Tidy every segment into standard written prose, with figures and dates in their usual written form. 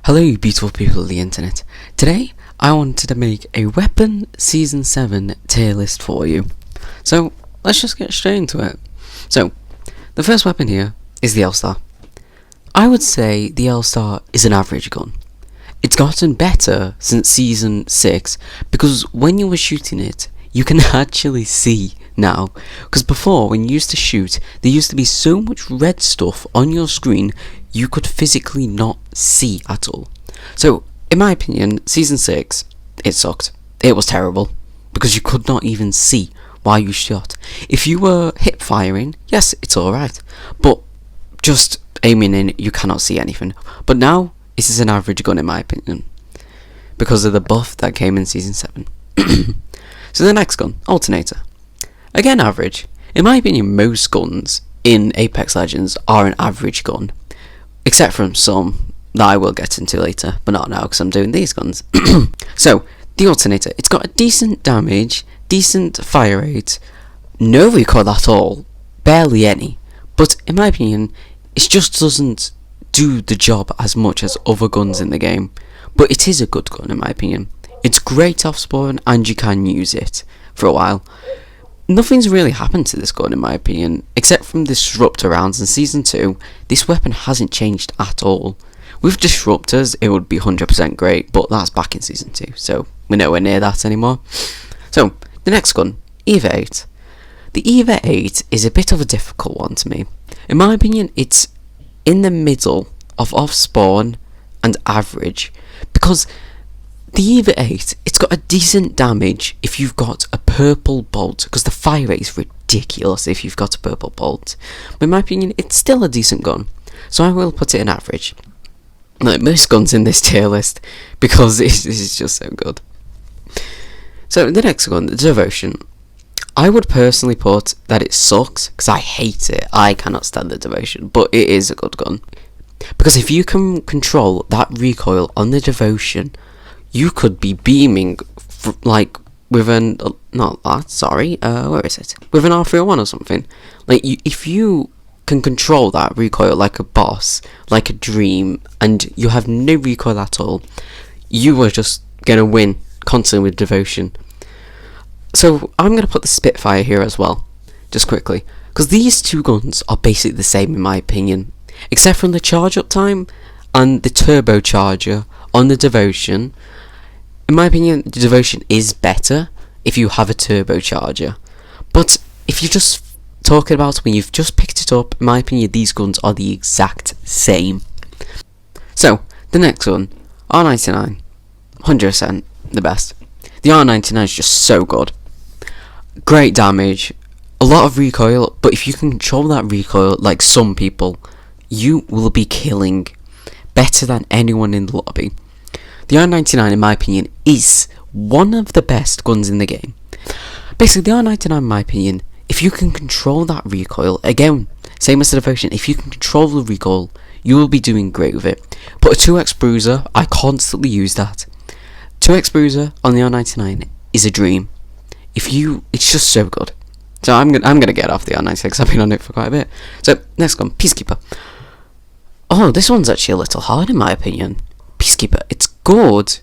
Hello you beautiful people of the internet. Today I wanted to make a weapon season 7 tier list for you. So let's just get straight into it. So the first weapon here is the LStar. I would say the LStar is an average gun. It's gotten better since season 6 because when you were shooting it you can actually see now, because before when you used to shoot there used to be so much red stuff on your screen you could physically not see at all. So in my opinion, season 6 it sucked. It was terrible because you could not even see while you shot. If you were hip firing, yes, it's alright, but just aiming in you cannot see anything. But now this is an average gun in my opinion because of the buff that came in season 7. So the next gun, Alternator. Again average. In my opinion, most guns in Apex Legends are an average gun, except from some that I will get into later, but not now because I'm doing these guns. So the Alternator, it's got a decent damage, decent fire rate, no recoil at all, barely any, but in my opinion it just doesn't do the job as much as other guns in the game. But it is a good gun in my opinion. It's great off spawn and you can use it for a while. Nothing's really happened to this gun in my opinion, except from disruptor rounds in season 2. This weapon hasn't changed at all. With disruptors it would be 100% great, but that's back in season 2, so we're nowhere near that anymore. So the next gun, EVA 8. The EVA 8 is a bit of a difficult one to me. In my opinion it's in the middle of off spawn and average, because the EVA 8, it's got a decent damage if you've got a purple bolt, because the fire rate is ridiculous if you've got a purple bolt. But in my opinion, it's still a decent gun, so I will put it in average. Like most guns in this tier list, because this is just so good. So the next gun, the Devotion. I would personally put that it sucks, because I hate it. I cannot stand the Devotion, but it is a good gun. Because if you can control that recoil on the Devotion, you could be beaming like with an where is it? With an R301 or something. Like if you can control that recoil like a boss, like a dream, and you have no recoil at all, you are just gonna win constantly with Devotion. So I'm gonna put the Spitfire here as well, just quickly, because these two guns are basically the same in my opinion, except from the charge up time and the turbocharger on the Devotion. In my opinion, the Devotion is better if you have a turbocharger, but if you're just talking about when you've just picked it up, in my opinion these guns are the exact same. So the next one, R99, 100% the best. The R99 is just so good. Great damage, a lot of recoil, but if you can control that recoil like some people, you will be killing better than anyone in the lobby. The R99 in my opinion is one of the best guns in the game. Basically the R99 in my opinion, if you can control that recoil, again same as the Devotion, if you can control the recoil you will be doing great with it. But a 2x bruiser, I constantly use that. 2x bruiser on the R99 is a dream. It's just so good. So I'm gonna get off the R99 because I've been on it for quite a bit. So next one, Peacekeeper. Oh, this one's actually a little hard in my opinion. Peacekeeper, it's good,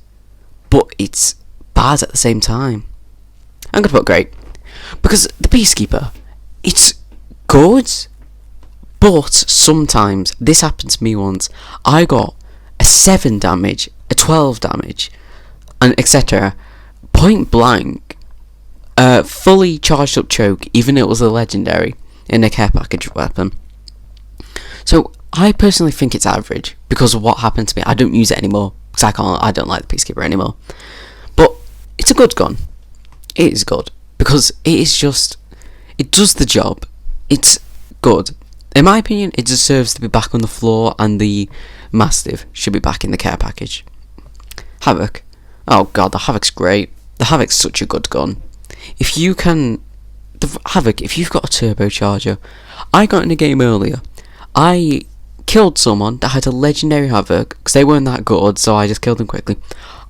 but it's bad at the same time. I'm gonna put great, because the Peacekeeper, it's good, but sometimes, this happened to me once, I got a 7 damage, a 12 damage, and etc. point blank, fully charged up choke, even though it was a legendary in a care package weapon. So I personally think it's average because of what happened to me. I don't use it anymore because I don't like the Peacekeeper anymore. But it's a good gun. It is good because it does the job. It's good. In my opinion, it deserves to be back on the floor, and the Mastiff should be back in the care package. Havok. Oh god, the Havok's great. The Havok's such a good gun. If you've got a turbocharger, I got in a game earlier. I killed someone that had a legendary Havok because they weren't that good, so I just killed them quickly.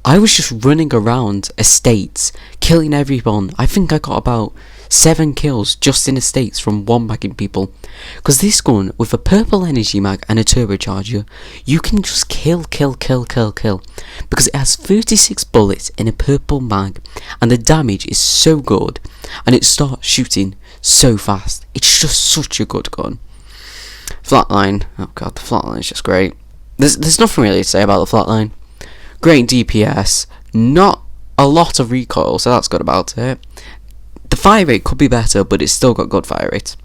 I was just running around estates, killing everyone. I think I got about 7 kills just in the States from one bagging people. Because this gun, with a purple energy mag and a turbocharger, you can just kill. Because it has 36 bullets in a purple mag, and the damage is so good, and it starts shooting so fast. It's just such a good gun. Flatline, oh god, the Flatline is just great. There's nothing really to say about the Flatline. Great DPS, not a lot of recoil, so that's good about it. The fire rate could be better, but it's still got good fire rate.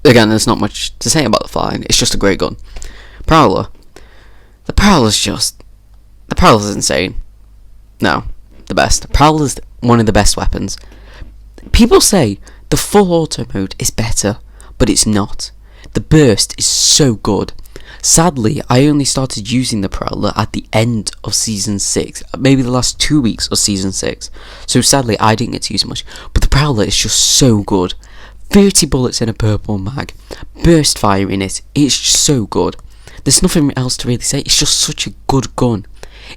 Again, there's not much to say about the Flatline, it's just a great gun. Prowler. The Prowler's insane. No, the best. Prowler's one of the best weapons. People say the full auto mode is better, but it's not. The burst is so good. Sadly, I only started using the Prowler at the end of Season 6, maybe the last 2 weeks of Season 6, so sadly I didn't get to use it much, but the Prowler is just so good. 30 bullets in a purple mag, burst fire in it, it's just so good. There's nothing else to really say, it's just such a good gun.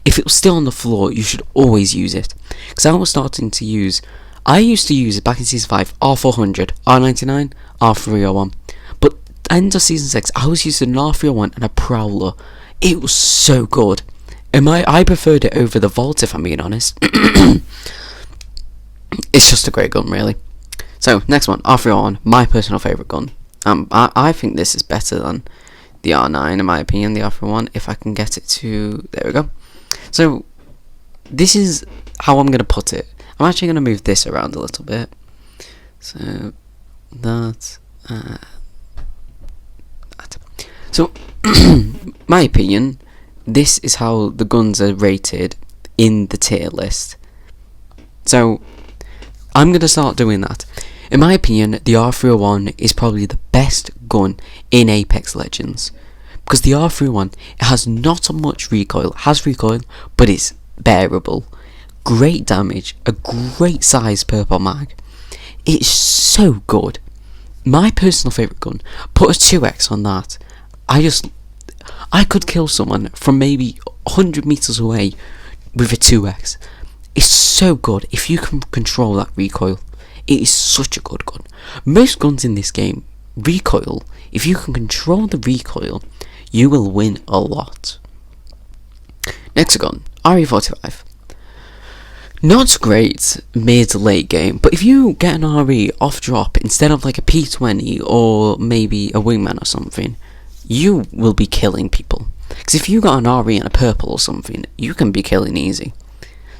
If it was still on the floor, you should always use it, because I used to use it back in Season 5, R400, R99, R301, but end of Season 6, I was using an R301 and a Prowler. It was so good. And I preferred it over the Vault, if I'm being honest. It's just a great gun, really. So, next one, R301, my personal favourite gun. I think this is better than the R9, in my opinion, the R301, if I can get it to... There we go. So, this is how I'm going to put it. I'm actually going to move this around a little bit. So, that... So, my opinion, this is how the guns are rated in the tier list. So, I'm going to start doing that. In my opinion, the R301 is probably the best gun in Apex Legends. Because the R301, it has not much recoil. It has recoil, but it's bearable. Great damage, a great size purple mag. It's so good. My personal favourite gun, put a 2x on that. I could kill someone from maybe 100 meters away with a 2x. It's so good if you can control that recoil. It is such a good gun. Most guns in this game, recoil, if you can control the recoil, you will win a lot. Next gun, RE45. Not great mid-late game, but if you get an RE off drop instead of like a P20 or maybe a wingman or something, you will be killing people. Because if you got an RE and a purple or something, you can be killing easy.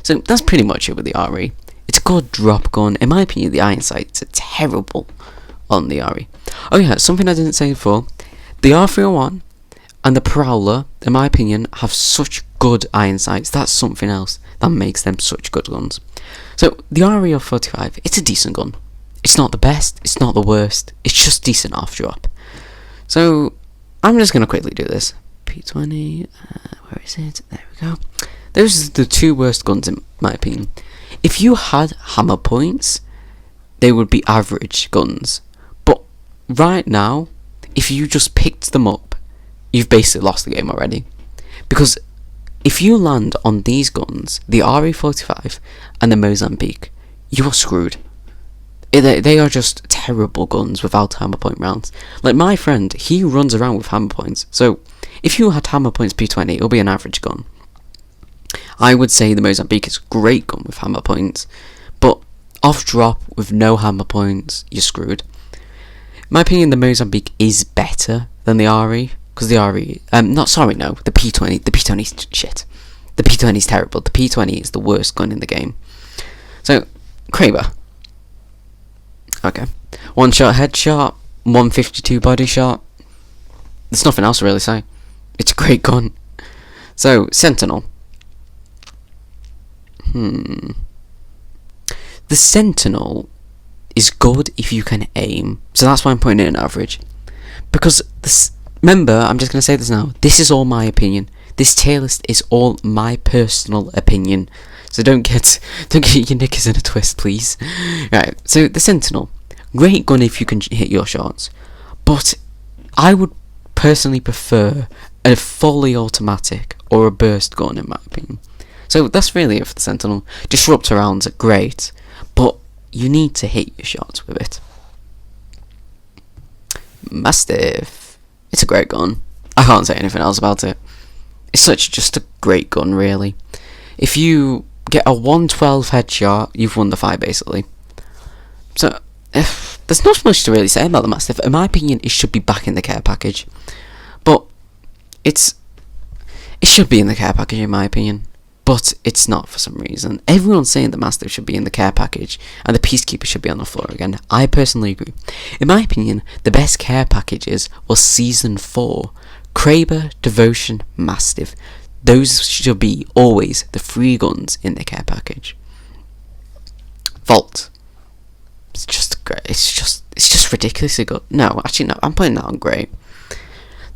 So that's pretty much it with the RE. It's a good drop gun. In my opinion, the iron sights are terrible on the RE. Oh yeah, something I didn't say before. The R301 and the Prowler, in my opinion, have such good iron sights. That's something else that makes them such good guns. So the RE45, it's a decent gun. It's not the best, it's not the worst, it's just decent off drop. So I'm just going to quickly do this. P20, where is it? There we go. Those are the two worst guns in my opinion. If you had hammer points, they would be average guns. But right now, if you just picked them up, you've basically lost the game already. Because if you land on these guns, the RE45 and the Mozambique, you are screwed. They are just terrible guns without hammer point rounds. Like my friend, he runs around with hammer points. So if you had hammer points P20, it'll be an average gun. I would say the Mozambique is a great gun with hammer points, but off drop with no hammer points, you're screwed. In my opinion, the Mozambique is better than the RE, because the RE, the P20, the P20 is shit. The P20 is terrible. The P20 is the worst gun in the game. So, Kraber. Okay. 1 shot headshot, 152 body shot. There's nothing else to really say. It's a great gun. So, Sentinel. The Sentinel is good if you can aim. So that's why I'm putting it in average. Because, remember, I'm just going to say this now. This is all my opinion. This tier list is all my personal opinion. So don't get your knickers in a twist, please. Right, so the Sentinel. Great gun if you can hit your shots. But I would personally prefer a fully automatic or a burst gun in my opinion. So that's really it for the Sentinel. Disruptor rounds are great, but you need to hit your shots with it. Mastiff. It's a great gun. I can't say anything else about it. It's just a great gun, really. If you get a 112 headshot, you've won the fight, basically. So, there's not much to really say about the Mastiff. In my opinion, it should be back in the care package. But, it should be in the care package, in my opinion. But, it's not for some reason. Everyone's saying the Mastiff should be in the care package, and the Peacekeeper should be on the floor again. I personally agree. In my opinion, the best care packages was Season 4. Kraber, Devotion, Mastiff. Those should be always the 3 guns in the care package. Vault. It's just great. It's just ridiculously good. No, actually no, I'm putting that on great.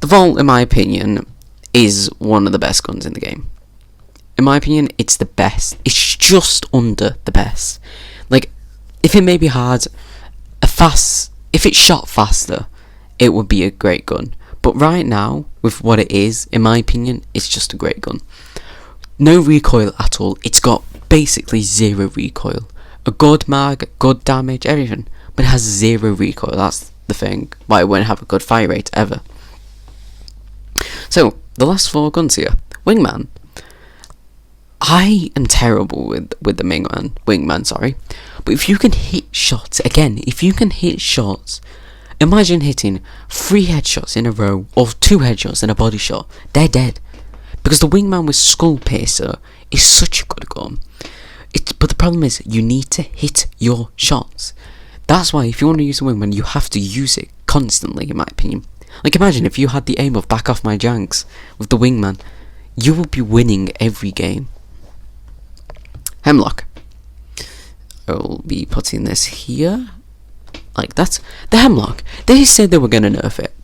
The Vault, in my opinion, is one of the best guns in the game. In my opinion, it's the best. It's just under the best. Like, if it may be hard, if it shot faster, it would be a great gun. But right now, with what it is, in my opinion, it's just a great gun. No recoil at all. It's got basically 0 recoil. A good mag, good damage, everything. But it has 0 recoil. That's the thing. Why it won't have a good fire rate ever. So, the last 4 guns here. Wingman. I am terrible with the wingman, sorry. But if you can hit shots, again, imagine hitting 3 headshots in a row, or 2 headshots in a body shot. They're dead. Because the Wingman with Skull Piercer is such a good gun. But the problem is, you need to hit your shots. That's why, if you want to use the Wingman, you have to use it constantly, in my opinion. Like, imagine if you had the aim of back off my janks with the Wingman. You will be winning every game. Hemlock. I will be putting this here. Like, that's the Hemlock. They said they were going to nerf it,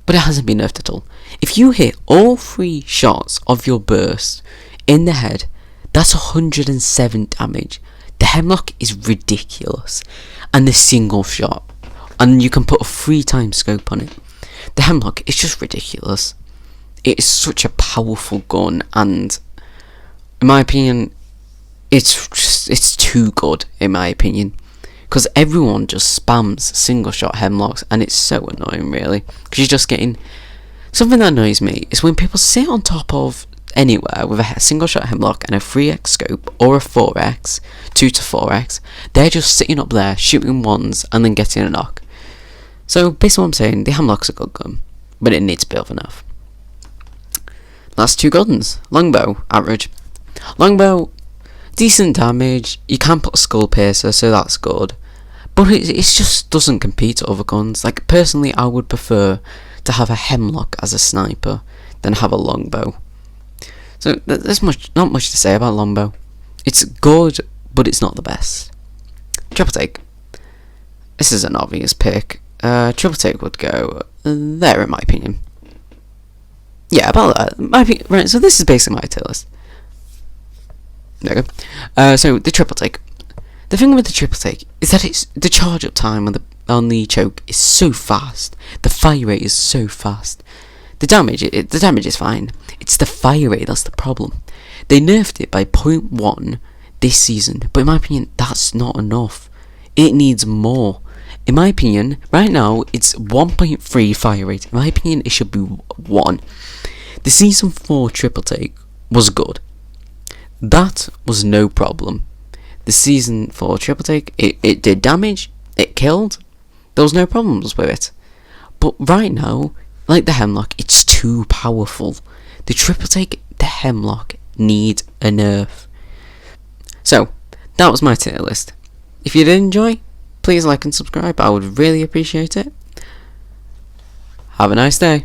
but it hasn't been nerfed at all. If you hit all 3 shots of your burst in the head, that's 107 damage. The Hemlock is ridiculous. And the single shot. And you can put a 3 times scope on it. The Hemlock is just ridiculous. It is such a powerful gun, and in my opinion, it's too good, in my opinion. Because everyone just spams single shot Hemlocks, and it's so annoying, really. Because you're just getting... Something that annoys me is when people sit on top of anywhere with a single shot Hemlock and a 3x scope, or a 4x, 2 to 4x, they're just sitting up there, shooting ones, and then getting a knock. So, based on what I'm saying, the Hemlock's a good gun, but it needs build enough. Last 2 guns. Longbow, average. Longbow, decent damage. You can put a Skull Piercer, so that's good. But it just doesn't compete to other guns. Like, personally, I would prefer to have a Hemlock as a sniper than have a Longbow. So, there's not much to say about Longbow. It's good, but it's not the best. Triple Take. This is an obvious pick. Triple Take would go there, in my opinion. Yeah, about that. Right, so this is basically my tier list. There we go. So, the Triple Take. The thing with the Triple Take is that the charge up time on the choke is so fast. The fire rate is so fast. The damage is fine. It's the fire rate that's the problem. They nerfed it by 0.1 this season, but in my opinion, that's not enough. It needs more. In my opinion, right now, it's 1.3 fire rate. In my opinion, it should be 1. The Season 4 Triple Take was good. That was no problem. The Season 4 Triple Take, it did damage, it killed. There was no problems with it. But right now, like the Hemlock, it's too powerful. The Triple Take, the Hemlock, need a nerf. So, that was my tier list. If you did enjoy, please like and subscribe. I would really appreciate it. Have a nice day.